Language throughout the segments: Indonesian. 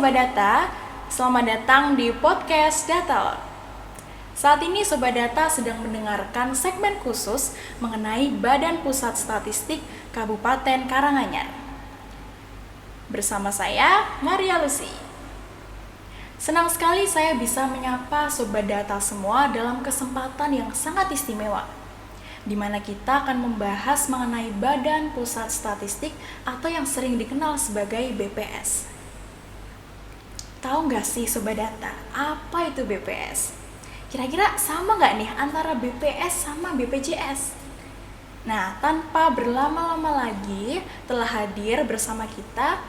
Sobat Data, selamat datang di podcast Data. Saat ini Sobat Data sedang mendengarkan segmen khusus mengenai Badan Pusat Statistik Kabupaten Karanganyar. Bersama saya, Maria Lucy. Senang sekali saya bisa menyapa Sobat Data semua dalam kesempatan yang sangat istimewa, di mana kita akan membahas mengenai Badan Pusat Statistik atau yang sering dikenal sebagai BPS. Tahu nggak sih Sobat Data, apa itu BPS? Kira-kira sama nggak nih antara BPS sama BPJS? Nah, tanpa berlama-lama lagi, telah hadir bersama kita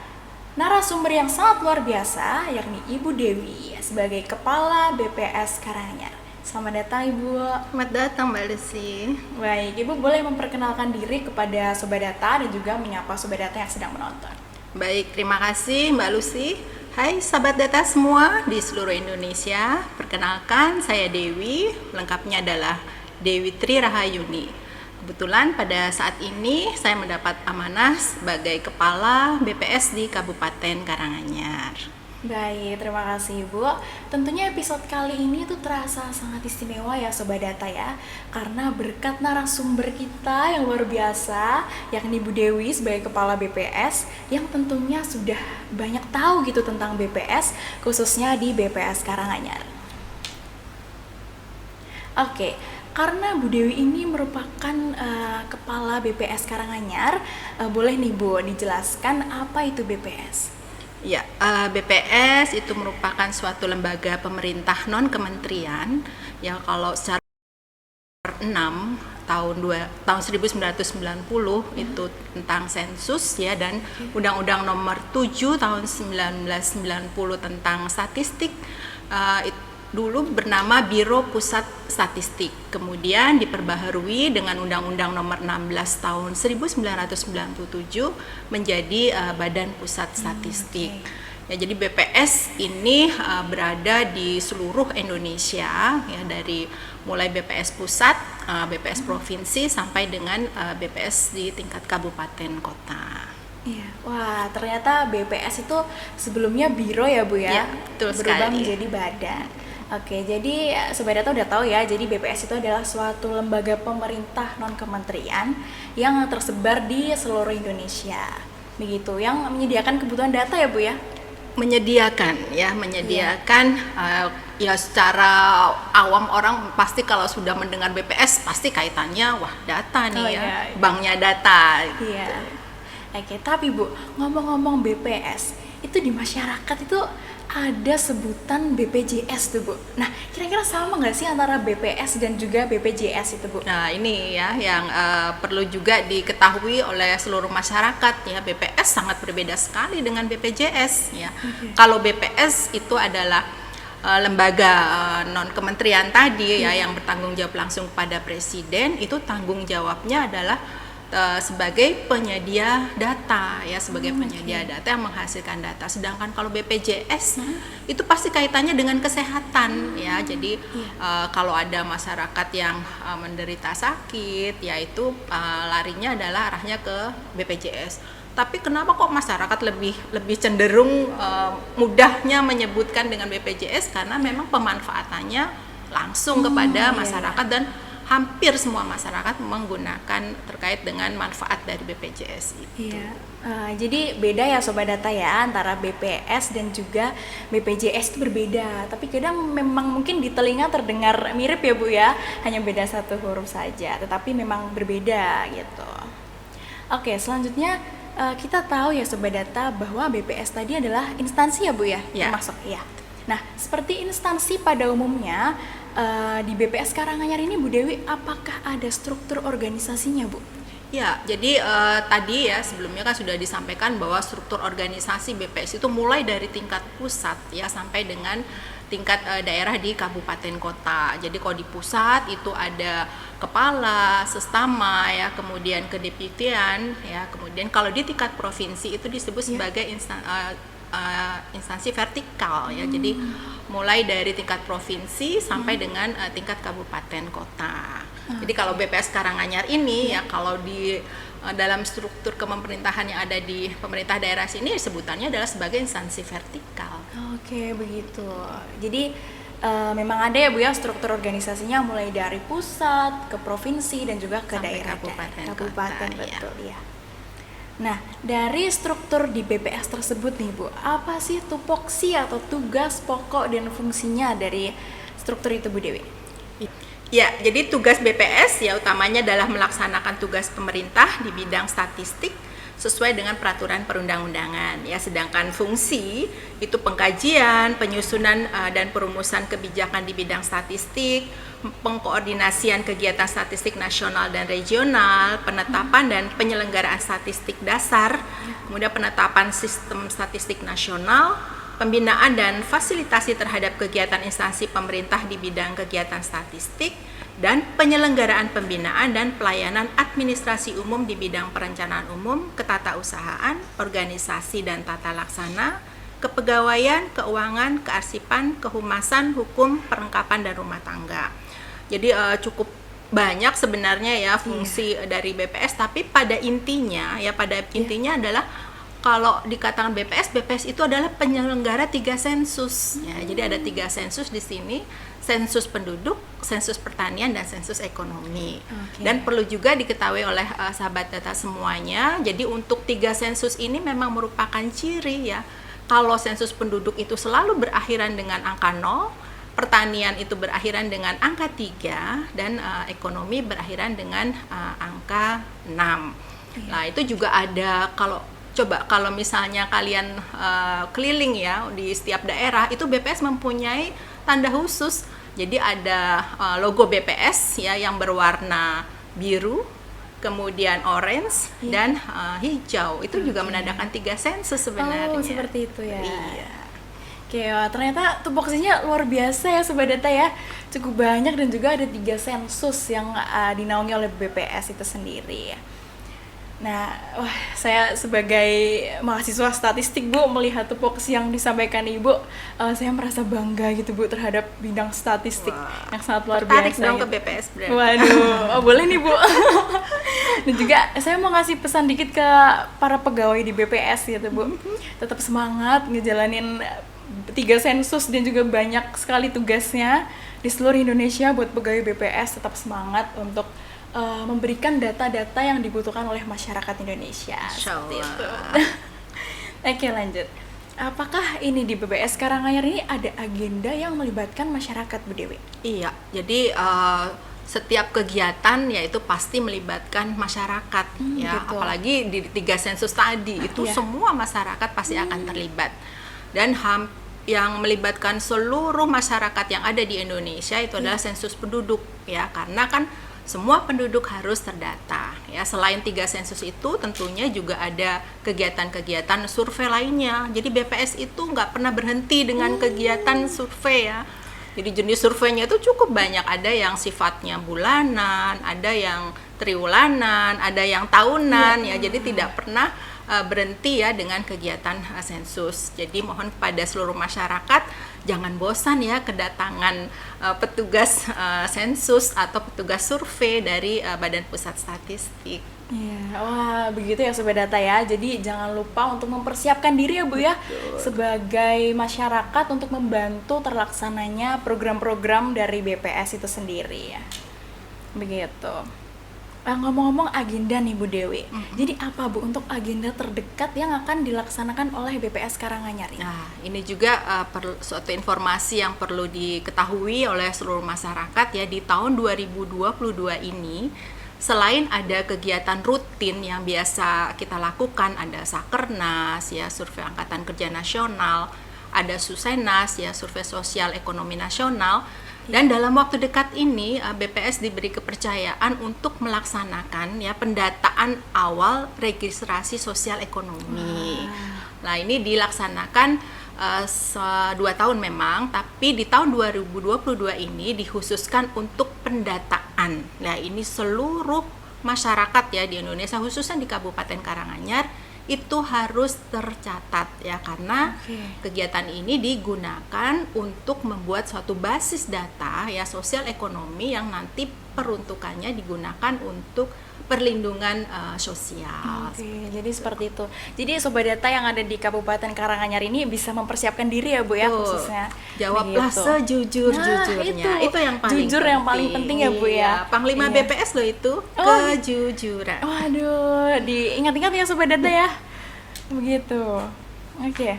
narasumber yang sangat luar biasa, yakni Ibu Dewi sebagai Kepala BPS Karanganyar. Selamat datang Ibu. Selamat datang Mbak Lucy. Baik, Ibu boleh memperkenalkan diri kepada Sobat Data dan juga menyapa Sobat Data yang sedang menonton. Baik, terima kasih Mbak Lucy. Hai Sobat Data semua di seluruh Indonesia. Perkenalkan, saya Dewi, lengkapnya adalah Dewi Tri Rahayuni. Kebetulan pada saat ini saya mendapat amanah sebagai Kepala BPS di Kabupaten Karanganyar. Baik, terima kasih Ibu. Tentunya episode kali ini tuh terasa sangat istimewa ya Sobat Data ya, karena berkat narasumber kita yang luar biasa, yakni Ibu Dewi sebagai Kepala BPS, yang tentunya sudah banyak tahu gitu tentang BPS, khususnya di BPS Karanganyar. Oke, karena Bu Dewi ini merupakan Kepala BPS Karanganyar, boleh nih Bu dijelaskan apa itu BPS? Ya, BPS itu merupakan suatu lembaga pemerintah non-kementerian yang kalau secara 6 tahun 1990 itu tentang sensus ya, dan Undang-Undang Nomor 7 tahun 1990 tentang statistik dulu bernama Biro Pusat Statistik, kemudian diperbaharui dengan Undang-Undang Nomor 16 tahun 1997 menjadi Badan Pusat Statistik. Ya, jadi BPS ini berada di seluruh Indonesia ya, dari mulai BPS pusat, BPS provinsi sampai dengan BPS di tingkat kabupaten kota. Iya. Wah, ternyata BPS itu sebelumnya biro ya Bu ya, betul berubah sekali. menjadi badan. Oke, jadi Sobat Data udah tahu ya, jadi BPS itu adalah suatu lembaga pemerintah non-kementerian yang tersebar di seluruh Indonesia. Begitu, yang menyediakan kebutuhan data ya Bu ya? Menyediakan ya, secara awam orang pasti kalau sudah mendengar BPS pasti kaitannya wah data nih iya. banknya data gitu. Iya. Oke, tapi Bu, ngomong-ngomong BPS, itu di masyarakat itu ada sebutan BPJS tuh Bu. Nah, kira-kira sama nggak sih antara BPS dan juga BPJS itu Bu? Nah ini ya yang perlu juga diketahui oleh seluruh masyarakat ya, BPS sangat berbeda sekali dengan BPJS ya. Kalau BPS itu adalah lembaga non kementerian tadi ya, yang bertanggung jawab langsung pada presiden, itu tanggung jawabnya adalah sebagai penyedia data ya, sebagai penyedia data yang menghasilkan data. Sedangkan kalau BPJS itu pasti kaitannya dengan kesehatan ya. Jadi kalau ada masyarakat yang menderita sakit, yaitu larinya adalah arahnya ke BPJS. Tapi kenapa kok masyarakat lebih cenderung mudahnya menyebutkan dengan BPJS, karena memang pemanfaatannya langsung kepada masyarakat dan hampir semua masyarakat menggunakan terkait dengan manfaat dari BPJS itu. Iya. Jadi beda ya Sobat Data ya, antara BPS dan juga BPJS itu berbeda. Tapi kadang memang mungkin di telinga terdengar mirip ya Bu ya, hanya beda satu huruf saja, tetapi memang berbeda gitu. Oke, selanjutnya kita tahu ya Sobat Data bahwa BPS tadi adalah instansi ya Bu ya, termasuk ya. Nah, seperti instansi pada umumnya, di BPS Karanganyar ini Bu Dewi, apakah ada struktur organisasinya Bu? Ya, jadi tadi ya sebelumnya kan sudah disampaikan bahwa struktur organisasi BPS itu mulai dari tingkat pusat ya sampai dengan tingkat daerah di kabupaten kota. Jadi kalau di pusat itu ada kepala, sestama ya, kemudian kedeputian ya, kemudian kalau di tingkat provinsi itu disebut sebagai instansi vertikal ya. Jadi mulai dari tingkat provinsi sampai dengan tingkat kabupaten kota. Jadi kalau BPS Karanganyar ini ya, kalau di dalam struktur kepemerintahan yang ada di pemerintah daerah sini, sebutannya adalah sebagai instansi vertikal. Oke, begitu. Jadi memang ada ya Bu ya struktur organisasinya mulai dari pusat ke provinsi dan juga ke Sampai daerah kabupaten, kota, betul ya. Nah, dari struktur di BPS tersebut nih Bu, apa sih tupoksi atau tugas pokok dan fungsinya dari struktur itu Bu Dewi? Ya, jadi tugas BPS ya utamanya adalah melaksanakan tugas pemerintah di bidang statistik sesuai dengan peraturan perundang-undangan ya, sedangkan fungsi itu pengkajian, penyusunan dan perumusan kebijakan di bidang statistik, pengkoordinasian kegiatan statistik nasional dan regional, penetapan dan penyelenggaraan statistik dasar, kemudian penetapan sistem statistik nasional, pembinaan dan fasilitasi terhadap kegiatan instansi pemerintah di bidang kegiatan statistik, dan penyelenggaraan pembinaan dan pelayanan administrasi umum di bidang perencanaan umum, ketatausahaan, organisasi dan tata laksana, kepegawaian, keuangan, kearsipan, kehumasan, hukum, perlengkapan dan rumah tangga. Jadi cukup banyak sebenarnya ya fungsi dari BPS, tapi pada intinya adalah kalau dikatakan BPS itu adalah penyelenggara 3 sensus. Ya, jadi ada 3 sensus di sini, sensus penduduk, sensus pertanian, dan sensus ekonomi. Dan perlu juga diketahui oleh sahabat data semuanya, jadi untuk 3 sensus ini memang merupakan ciri ya. Kalau sensus penduduk itu selalu berakhiran dengan angka 0, pertanian itu berakhiran dengan angka 3, dan ekonomi berakhiran dengan angka 6. Nah, itu juga ada kalau misalnya kalian keliling ya di setiap daerah, itu BPS mempunyai tanda khusus. Jadi ada logo BPS ya yang berwarna biru, kemudian orange dan hijau. Itu juga menandakan 3 sensus sebenarnya. Oh, seperti itu ya. Iya. Oke, ternyata tupoksinya luar biasa ya Sobat Data ya. Cukup banyak dan juga ada 3 sensus yang dinaungi oleh BPS itu sendiri. Nah, saya sebagai mahasiswa statistik Bu, melihat tupoksi yang disampaikan Ibu, saya merasa bangga gitu Bu terhadap bidang statistik yang sangat luar biasa. Tertarik dong gitu. ke BPS berarti. Waduh, boleh nih Bu. Dan juga saya mau ngasih pesan dikit ke para pegawai di BPS gitu Bu. Tetap semangat ngejalanin 3 sensus dan juga banyak sekali tugasnya di seluruh Indonesia. Buat pegawai BPS tetap semangat untuk memberikan data-data yang dibutuhkan oleh masyarakat Indonesia. Seperti itu. Oke, lanjut. Apakah ini di BPS Karanganyar ini ada agenda yang melibatkan masyarakat Bu Dewi? Iya, jadi setiap kegiatan yaitu pasti melibatkan masyarakat ya, gitu. apalagi di 3 sensus tadi itu semua masyarakat pasti akan terlibat, dan yang melibatkan seluruh masyarakat yang ada di Indonesia itu adalah sensus penduduk ya, karena kan semua penduduk harus terdata ya. Selain 3 sensus itu tentunya juga ada kegiatan-kegiatan survei lainnya. Jadi BPS itu nggak pernah berhenti dengan kegiatan survei ya. Jadi jenis surveinya itu cukup banyak, ada yang sifatnya bulanan, ada yang triwulanan, ada yang tahunan ya. Jadi tidak pernah berhenti ya dengan kegiatan sensus. Jadi mohon kepada seluruh masyarakat jangan bosan ya kedatangan petugas sensus atau petugas survei dari Badan Pusat Statistik. Iya, wah begitu ya Sobat Data ya. Jadi jangan lupa untuk mempersiapkan diri ya Bu ya, sebagai masyarakat untuk membantu terlaksananya program-program dari BPS itu sendiri ya. Begitu. Ngomong-ngomong agenda nih Bu Dewi, jadi apa Bu untuk agenda terdekat yang akan dilaksanakan oleh BPS Karanganyar ini? Nah, ini juga suatu informasi yang perlu diketahui oleh seluruh masyarakat ya. Di tahun 2022 ini, selain ada kegiatan rutin yang biasa kita lakukan, ada Sakernas ya, survei Angkatan Kerja Nasional, ada Susenas ya, survei sosial ekonomi nasional. Dan dalam waktu dekat ini BPS diberi kepercayaan untuk melaksanakan ya pendataan awal registrasi sosial ekonomi. Nah, ini dilaksanakan 2 tahun memang, tapi di tahun 2022 ini dikhususkan untuk pendataan. Nah, ini seluruh masyarakat ya di Indonesia, khususnya di Kabupaten Karanganyar itu harus tercatat ya, karena kegiatan ini digunakan untuk membuat suatu basis data ya sosial ekonomi yang nanti peruntukannya digunakan untuk perlindungan sosial. Oke, jadi seperti itu. Jadi Sobat Data yang ada di Kabupaten Karanganyar ini bisa mempersiapkan diri ya Bu ya, khususnya. Jawablah begitu. sejujur-jujurnya. Nah, itu yang paling jujur yang paling penting ya Bu ya. Panglima Iya. BPS loh itu, kejujuran. Waduh, diingat-ingat ya Sobat Data ya. Begitu. Oke,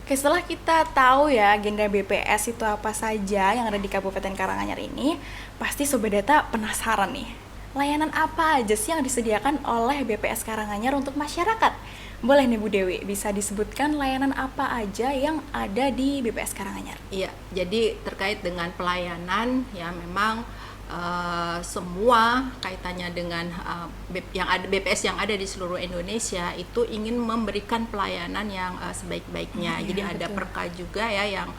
setelah kita tahu ya agenda BPS itu apa saja yang ada di Kabupaten Karanganyar ini, pasti Sobat Data penasaran nih. Layanan apa aja sih yang disediakan oleh BPS Karanganyar untuk masyarakat? Boleh nih Bu Dewi, bisa disebutkan layanan apa aja yang ada di BPS Karanganyar? Iya, jadi terkait dengan pelayanan ya memang semua kaitannya dengan yang ada BPS yang ada di seluruh Indonesia itu ingin memberikan pelayanan yang sebaik-baiknya. Jadi ada perka juga ya yang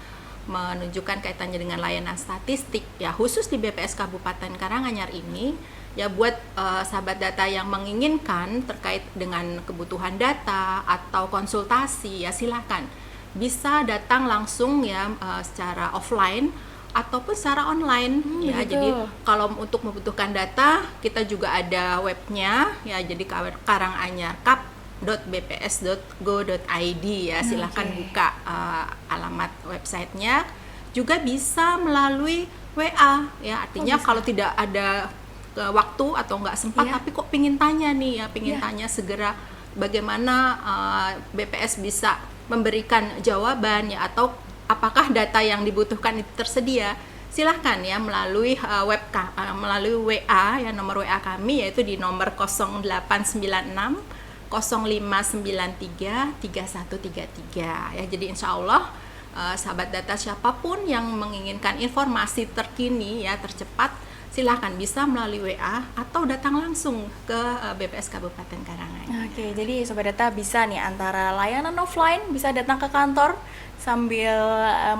menunjukkan kaitannya dengan layanan statistik ya, khusus di BPS Kabupaten Karanganyar ini ya, buat sahabat data yang menginginkan terkait dengan kebutuhan data atau konsultasi ya silakan bisa datang langsung ya secara offline ataupun secara online ya. Begitu. Jadi kalau untuk membutuhkan data kita juga ada webnya ya, jadi karanganyarkap.bps.go.id ya, silahkan buka alamat websitenya. Juga bisa melalui WA ya, artinya kalau tidak ada waktu atau nggak sempat tapi kok pingin tanya nih ya, pingin tanya segera bagaimana BPS bisa memberikan jawaban ya, atau apakah data yang dibutuhkan itu tersedia, silahkan ya melalui melalui WA ya, nomor WA kami yaitu di nomor 0896 0593 3133 ya. Jadi insya Allah sahabat data siapapun yang menginginkan informasi terkini ya tercepat, silahkan bisa melalui WA atau datang langsung ke BPS Kabupaten Karanganyar. Oke, jadi Sobat Data bisa nih antara layanan offline, bisa datang ke kantor sambil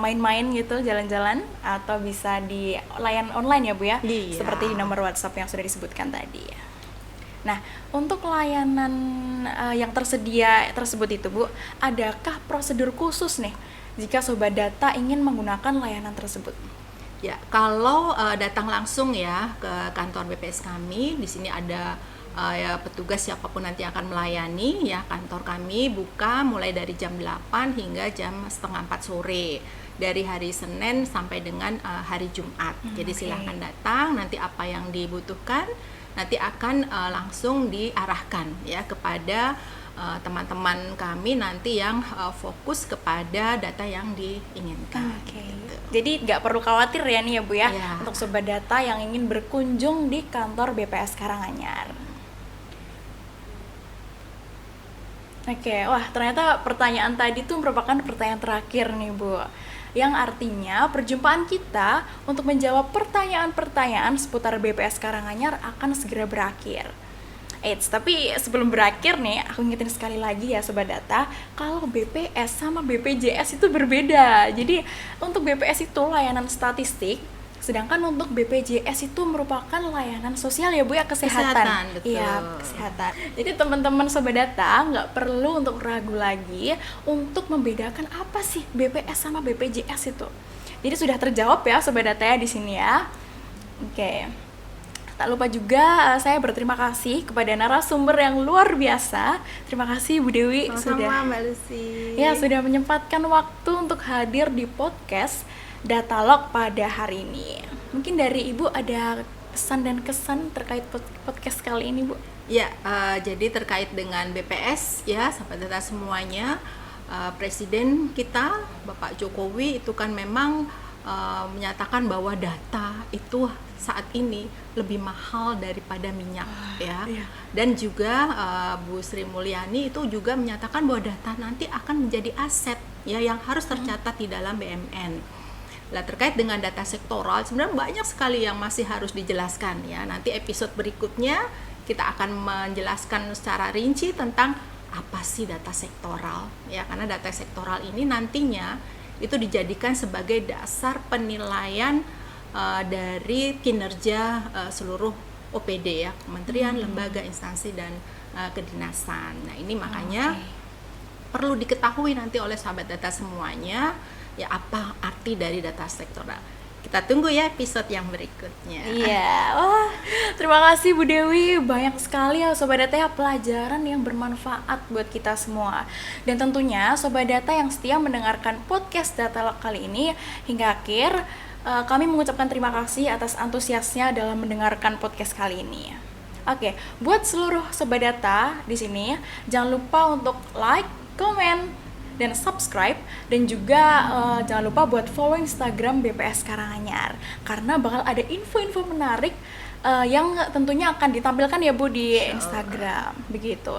main-main gitu, jalan-jalan, atau bisa di layanan online ya Bu ya, Iya. seperti di nomor WhatsApp yang sudah disebutkan tadi ya. Nah, untuk layanan yang tersedia tersebut itu Bu, adakah prosedur khusus nih jika Sobat Data ingin menggunakan layanan tersebut? Ya, kalau datang langsung ya ke kantor BPS kami, di sini ada ya petugas siapapun nanti akan melayani ya. Kantor kami buka mulai dari jam 8 hingga jam setengah 4 sore dari hari Senin sampai dengan hari Jumat. Jadi silahkan datang, nanti apa yang dibutuhkan nanti akan langsung diarahkan ya kepada teman-teman kami nanti yang fokus kepada data yang diinginkan. Gitu. Jadi nggak perlu khawatir ya nih ya Bu ya, Ya. untuk Sobat Data yang ingin berkunjung di kantor BPS Karanganyar. Oke, wah ternyata pertanyaan tadi tuh merupakan pertanyaan terakhir nih Bu, yang artinya perjumpaan kita untuk menjawab pertanyaan-pertanyaan seputar BPS Karanganyar akan segera berakhir. Tapi sebelum berakhir nih, aku ingetin sekali lagi ya Sobat Data, kalau BPS sama BPJS itu berbeda. Jadi untuk BPS itu layanan statistik, sedangkan untuk BPJS itu merupakan layanan sosial ya Bu ya, kesehatan. Betul. Iya, kesehatan. Jadi teman-teman Sobat Data nggak perlu untuk ragu lagi untuk membedakan apa sih BPS sama BPJS itu. Jadi sudah terjawab ya Sobat Data ya di sini ya. Oke. Tak lupa juga saya berterima kasih kepada narasumber yang luar biasa. Terima kasih Bu Dewi Sama-sama Mbak Lucy. sudah menyempatkan waktu untuk hadir di podcast Datalog pada hari ini. Mungkin dari Ibu ada pesan dan kesan terkait podcast kali ini Bu? Ya, jadi terkait dengan BPS ya, sahabat data semuanya, Presiden kita Bapak Jokowi itu kan memang menyatakan bahwa data itu saat ini lebih mahal daripada minyak ya. Iya. Dan juga Bu Sri Mulyani itu juga menyatakan bahwa data nanti akan menjadi aset ya yang harus tercatat di dalam BMN. Nah, terkait dengan data sektoral sebenarnya banyak sekali yang masih harus dijelaskan ya. Nanti episode berikutnya kita akan menjelaskan secara rinci tentang apa sih data sektoral ya, karena data sektoral ini nantinya itu dijadikan sebagai dasar penilaian dari kinerja seluruh OPD ya, kementerian, lembaga, instansi dan kedinasan. Nah, ini makanya perlu diketahui nanti oleh sahabat data semuanya, ya apa arti dari data sektoral. Kita tunggu ya episode yang berikutnya. Iya, wah terima kasih Bu Dewi, banyak sekali ya Sobat Data ya pelajaran yang bermanfaat buat kita semua. Dan tentunya Sobat Data yang setia mendengarkan podcast Data kali ini hingga akhir, kami mengucapkan terima kasih atas antusiasnya dalam mendengarkan podcast kali ini. Oke, buat seluruh Sobat Data di sini, jangan lupa untuk like, komen, dan subscribe, dan juga jangan lupa buat follow Instagram BPS Karanganyar karena bakal ada info-info menarik yang tentunya akan ditampilkan ya Bu di Instagram begitu.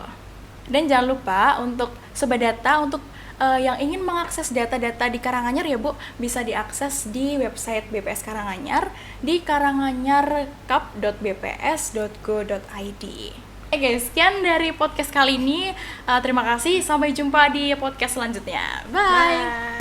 Dan jangan lupa untuk Sobat Data untuk yang ingin mengakses data-data di Karanganyar ya Bu, bisa diakses di website BPS Karanganyar di karanganyarcup.bps.go.id. Oke guys, sekian dari podcast kali ini. Terima kasih, sampai jumpa di podcast selanjutnya. Bye.